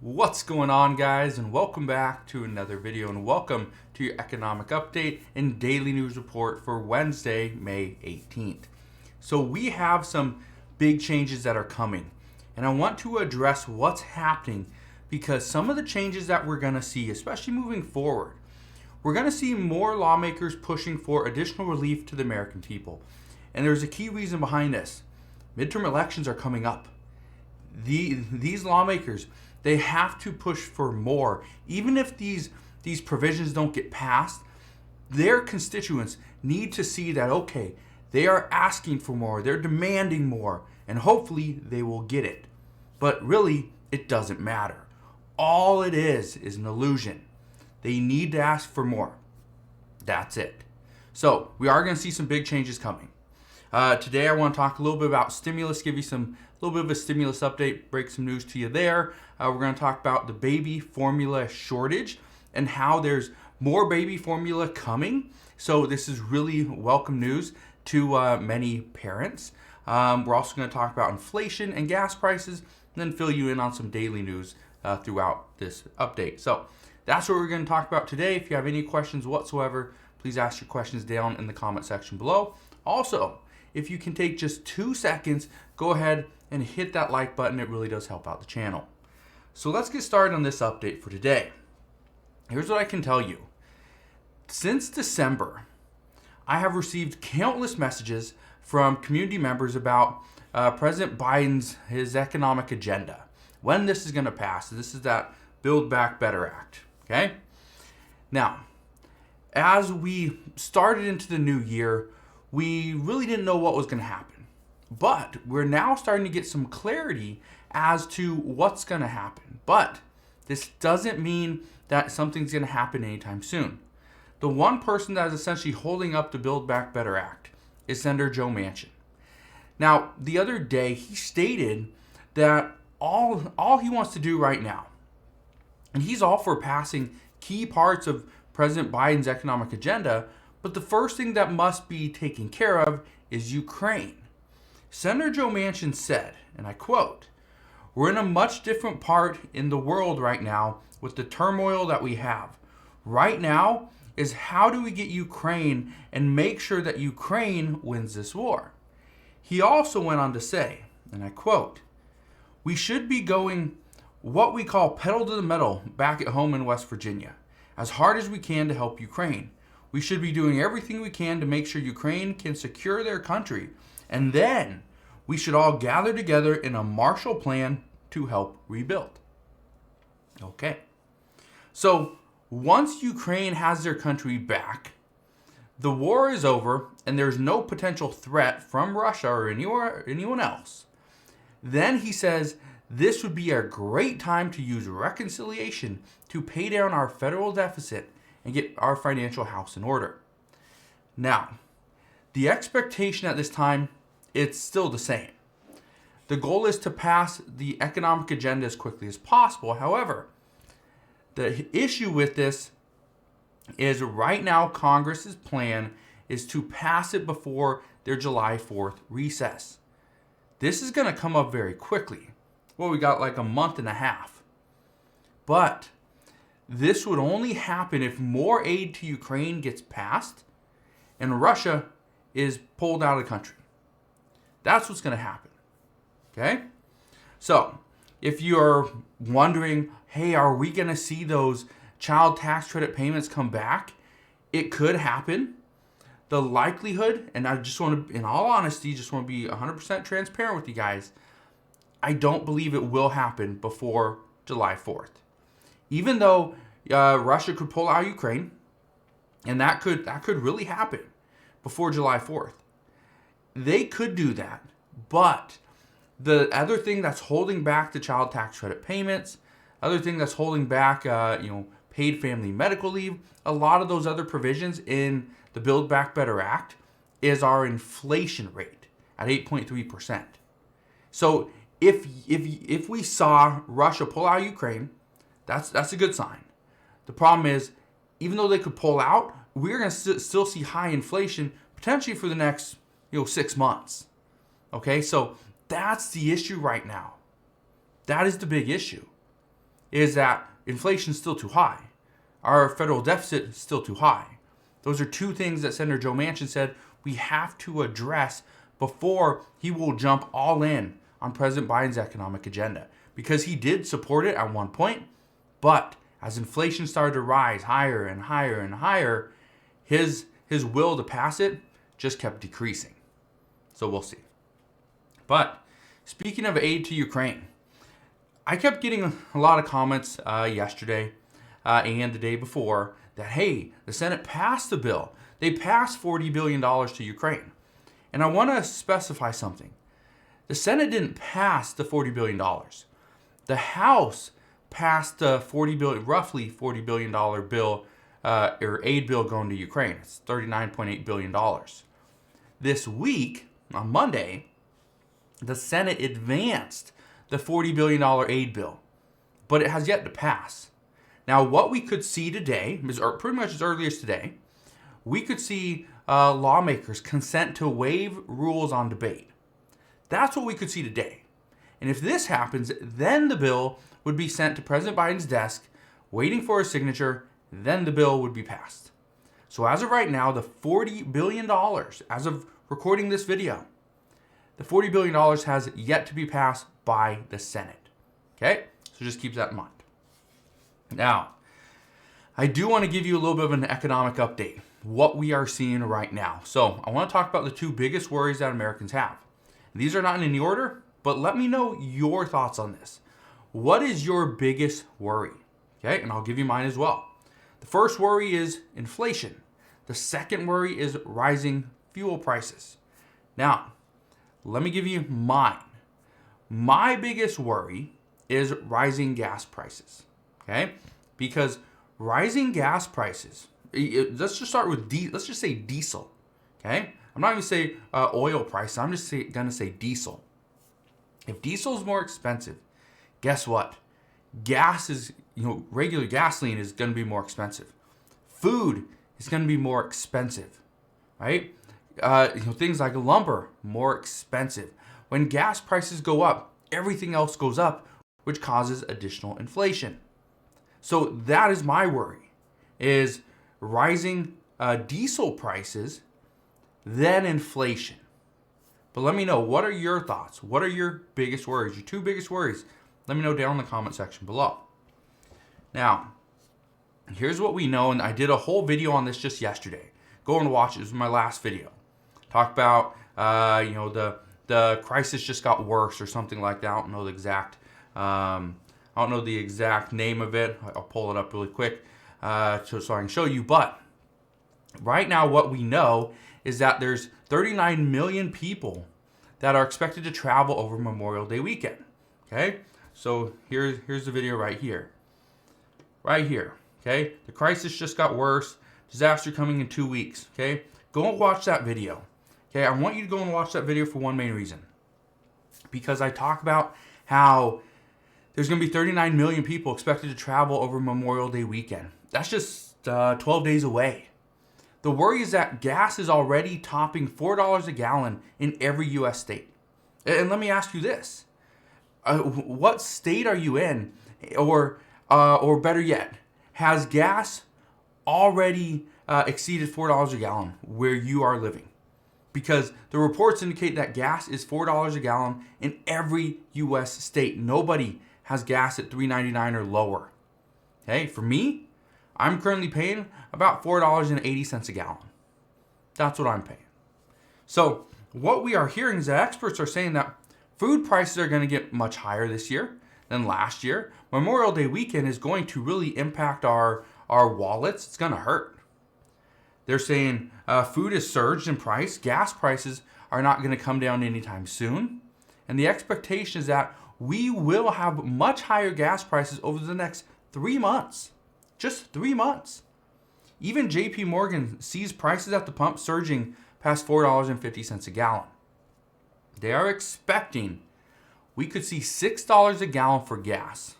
What's going on, guys, and welcome back to another video, and welcome to your economic update and daily news report for Wednesday, May 18th. So we have some big changes that are coming, and I want to address what's happening because some of the changes that we're going to see, especially moving forward, we're going to see more lawmakers pushing for additional relief to the American people. And there's a key reason behind this. Midterm elections are coming up. These lawmakers, they have to push for more. Even if these provisions don't get passed, their constituents need to see that, okay, they are asking for more, they're demanding more, and hopefully they will get it. But really, it doesn't matter. All it is an illusion. They need to ask for more. That's it. So we are going to see some big changes coming. Today I want to talk a little bit about stimulus, give you a little bit of a stimulus update, break some news to you there. We're going to talk about the baby formula shortage and how there's more baby formula coming. So this is really welcome news to many parents. We're also going to talk about inflation and gas prices, and then fill you in on some daily news throughout this update. So that's what we're going to talk about today. If you have any questions whatsoever, please ask your questions down in the comment section below. Also, if you can take just 2 seconds, go ahead and hit that like button. It really does help out the channel. So let's get started on this update for today. Here's what I can tell you. Since December, I have received countless messages from community members about President Biden's his economic agenda. When this is going to pass. This is that Build Back Better Act. Okay? Now, as we started into the new year, we really didn't know what was going to happen. But we're now starting to get some clarity as to what's going to happen. But this doesn't mean that something's going to happen anytime soon. The one person that is essentially holding up the Build Back Better Act is Senator Joe Manchin. Now, the other day, he stated that all he wants to do right now, and he's all for passing key parts of President Biden's economic agenda, but the first thing that must be taken care of is Ukraine. Senator Joe Manchin said, and I quote, "We're in a much different part in the world right now with the turmoil that we have. Right now is how do we get Ukraine and make sure that Ukraine wins this war." He also went on to say, and I quote, "We should be going what we call pedal to the metal back at home in West Virginia, as hard as we can to help Ukraine. We should be doing everything we can to make sure Ukraine can secure their country. And then we should all gather together in a Marshall Plan to help rebuild." Okay. So once Ukraine has their country back, the war is over and there's no potential threat from Russia or anyone else. Then he says this would be a great time to use reconciliation to pay down our federal deficit and get our financial house in order. Now, the expectation at this time, it's still the same. The goal is to pass the economic agenda as quickly as possible. However, the issue with this is right now Congress's plan is to pass it before their July 4th recess. This is going to come up very quickly. Well, we got like a month and a half. But this would only happen if more aid to Ukraine gets passed and Russia is pulled out of the country. That's what's going to happen. Okay? So, if you're wondering, hey, are we going to see those child tax credit payments come back? It could happen. The likelihood, and I just want to, in all honesty, just want to be 100% transparent with you guys, I don't believe it will happen before July 4th. Even though Russia could pull out Ukraine, and that could really happen before July 4th. They could do that, but the other thing that's holding back the child tax credit payments, other thing that's holding back, paid family medical leave, a lot of those other provisions in the Build Back Better Act is our inflation rate at 8.3%. So if we saw Russia pull out Ukraine, that's a good sign. The problem is, even though they could pull out, we're going to still see high inflation potentially for the next 6 months. Okay, so that's the issue right now. That is the big issue. is that inflation's still too high. Our federal deficit is still too high. Those are two things that Senator Joe Manchin said we have to address before he will jump all in on President Biden's economic agenda. Because he did support it at one point, but as inflation started to rise higher and higher and higher, his will to pass it just kept decreasing. So we'll see. But speaking of aid to Ukraine, I kept getting a lot of comments yesterday and the day before that, hey, the Senate passed the bill. They passed $40 billion to Ukraine. And I want to specify something. The Senate didn't pass the $40 billion. The House passed the roughly $40 billion bill, or aid bill going to Ukraine. It's $39.8 billion. This week, on Monday, the Senate advanced the $40 billion aid bill, but it has yet to pass. Now, what we could see today, or pretty much as early as today, we could see lawmakers consent to waive rules on debate. That's what we could see today. And if this happens, then the bill would be sent to President Biden's desk, waiting for his signature, then the bill would be passed. So as of right now, the $40 billion, as of recording this video, the $40 billion has yet to be passed by the Senate. Okay? So just keep that in mind. Now, I do want to give you a little bit of an economic update, what we are seeing right now. So I want to talk about the two biggest worries that Americans have. These are not in any order, but let me know your thoughts on this. What is your biggest worry? Okay, and I'll give you mine as well. The first worry is inflation. The second worry is rising fuel prices. Now, let me give you mine. My biggest worry is rising gas prices. Okay, because rising gas prices, let's just start with let's just say diesel. Okay, I'm not even say oil prices. I'm just gonna say diesel. If diesel is more expensive, guess what? Gas is, regular gasoline is going to be more expensive. Food is going to be more expensive, right? Things like lumber, more expensive. When gas prices go up, everything else goes up, which causes additional inflation. So that is my worry, is rising diesel prices, then inflation. But let me know, what are your thoughts? What are your biggest worries? Your two biggest worries? Let me know down in the comment section below. Now, here's what we know, and I did a whole video on this just yesterday. Go and watch it. It was my last video. Talk about, the crisis just got worse or something like that. I don't know the exact, name of it. I'll pull it up really quick so I can show you. But right now, what we know is that there's 39 million people that are expected to travel over Memorial Day weekend. Okay, so here's the video right here. Right here. Okay, the crisis just got worse. Disaster coming in 2 weeks. Okay, go and watch that video. Okay, I want you to go and watch that video for one main reason. Because I talk about how there's going to be 39 million people expected to travel over Memorial Day weekend. That's just 12 days away. The worry is that gas is already topping $4 a gallon in every U.S. state. And let me ask you this. What state are you in? Or better yet, has gas already exceeded $4 a gallon where you are living? Because the reports indicate that gas is $4 a gallon in every U.S. state. Nobody has gas at $3.99 or lower. Okay, for me, I'm currently paying about $4.80 a gallon. That's what I'm paying. So what we are hearing is that experts are saying that food prices are going to get much higher this year than last year. Memorial Day weekend is going to really impact our wallets. It's going to hurt. They're saying food has surged in price. Gas prices are not going to come down anytime soon. And the expectation is that we will have much higher gas prices over the next 3 months. Just 3 months. Even JP Morgan sees prices at the pump surging past $4.50 a gallon. They are expecting we could see $6 a gallon for gas.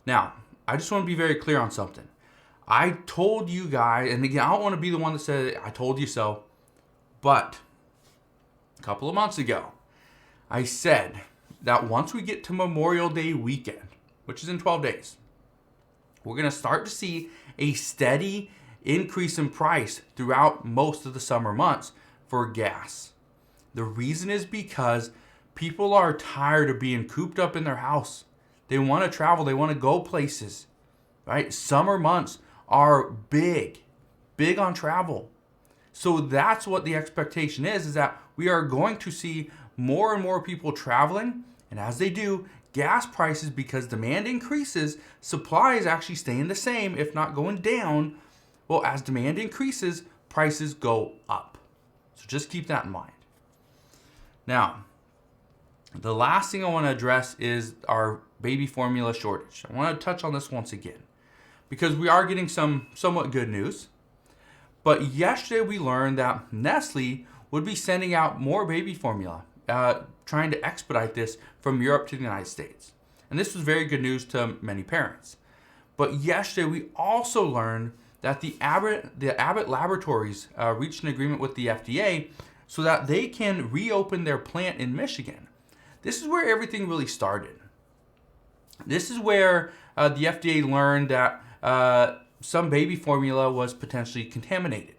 Now, I just want to be very clear on something. I told you guys, and again, I don't want to be the one that said, I told you so, but a couple of months ago, I said that once we get to Memorial Day weekend, which is in 12 days, we're going to start to see a steady increase in price throughout most of the summer months for gas. The reason is because people are tired of being cooped up in their house. They want to travel, they want to go places, right? Summer months are big on travel. So that's what the expectation is that we are going to see more and more people traveling. And as they do, gas prices, because demand increases, supply is actually staying the same, if not going down. Well, as demand increases, prices go up. So just keep that in mind. Now, the last thing I want to address is our baby formula shortage. I want to touch on this once again because we are getting some somewhat good news. But yesterday we learned that Nestle would be sending out more baby formula, trying to expedite this from Europe to the United States. And this was very good news to many parents. But yesterday we also learned that the Abbott Laboratories reached an agreement with the FDA so that they can reopen their plant in Michigan. This is where everything really started. This is where the FDA learned that some baby formula was potentially contaminated.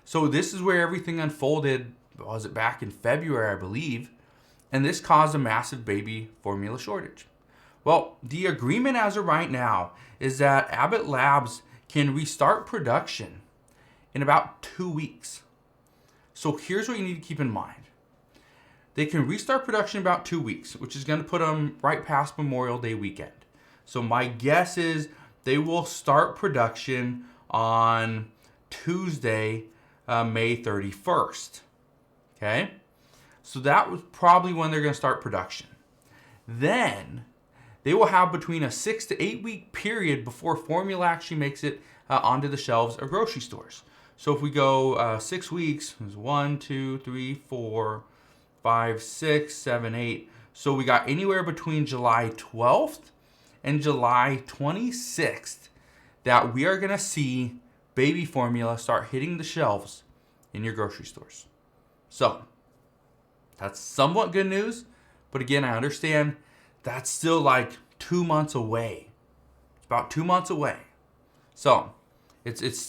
So this is where everything unfolded, was it back in February, I believe, and this caused a massive baby formula shortage. Well, the agreement as of right now is that Abbott Labs can restart production in about 2 weeks. So here's what you need to keep in mind. They can restart production in about 2 weeks, which is going to put them right past Memorial Day weekend. So my guess is they will start production on Tuesday, May 31st. Okay? So that was probably when they're going to start production. Then they will have between a 6 to 8 week period before formula actually makes it onto the shelves of grocery stores. So if we go 6 weeks, 1, 2, 3, 4, 5, 6, 7, 8. So we got anywhere between July 12th and July 26th that we are going to see baby formula start hitting the shelves in your grocery stores. So that's somewhat good news. But again, I understand that's still like 2 months away. It's about 2 months away. So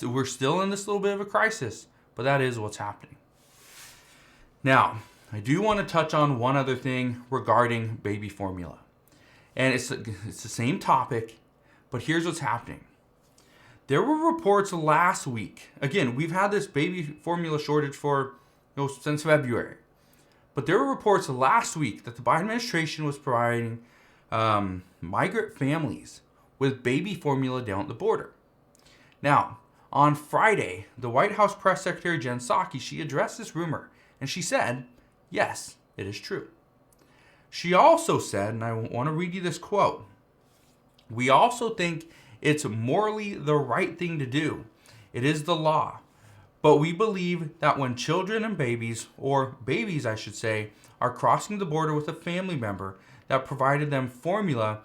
we're still in this little bit of a crisis, but that is what's happening. Now, I do want to touch on one other thing regarding baby formula. And it's the same topic, but here's what's happening. There were reports last week. Again, we've had this baby formula shortage since February. But there were reports last week that the Biden administration was providing migrant families with baby formula down at the border. Now, on Friday, the White House Press Secretary Jen Psaki, she addressed this rumor, and she said, yes, it is true. She also said, and I want to read you this quote, "We also think it's morally the right thing to do. It is the law. But we believe that when children and babies, or babies I should say, are crossing the border with a family member that provided them formula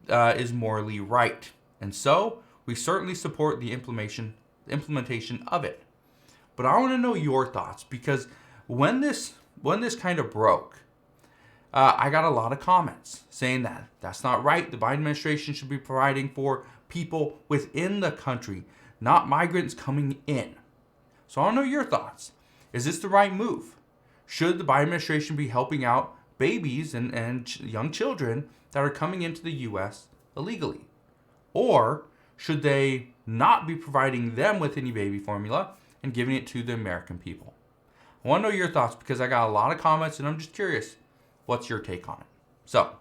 is morally right. And so, we certainly support the implementation of it." But I want to know your thoughts, because when this kind of broke, I got a lot of comments saying that that's not right. The Biden administration should be providing for people within the country, not migrants coming in. So I want to know your thoughts. Is this the right move? Should the Biden administration be helping out babies and young children that are coming into the U.S. illegally? Or should they not be providing them with any baby formula and giving it to the American people? I want to know your thoughts, because I got a lot of comments and I'm just curious, what's your take on it? So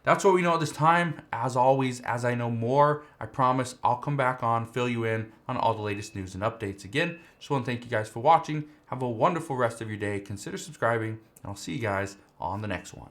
that's what we know at this time. As always, as I know more, I promise I'll come back on, fill you in on all the latest news and updates. Again, just want to thank you guys for watching. Have a wonderful rest of your day. Consider subscribing, and I'll see you guys on the next one.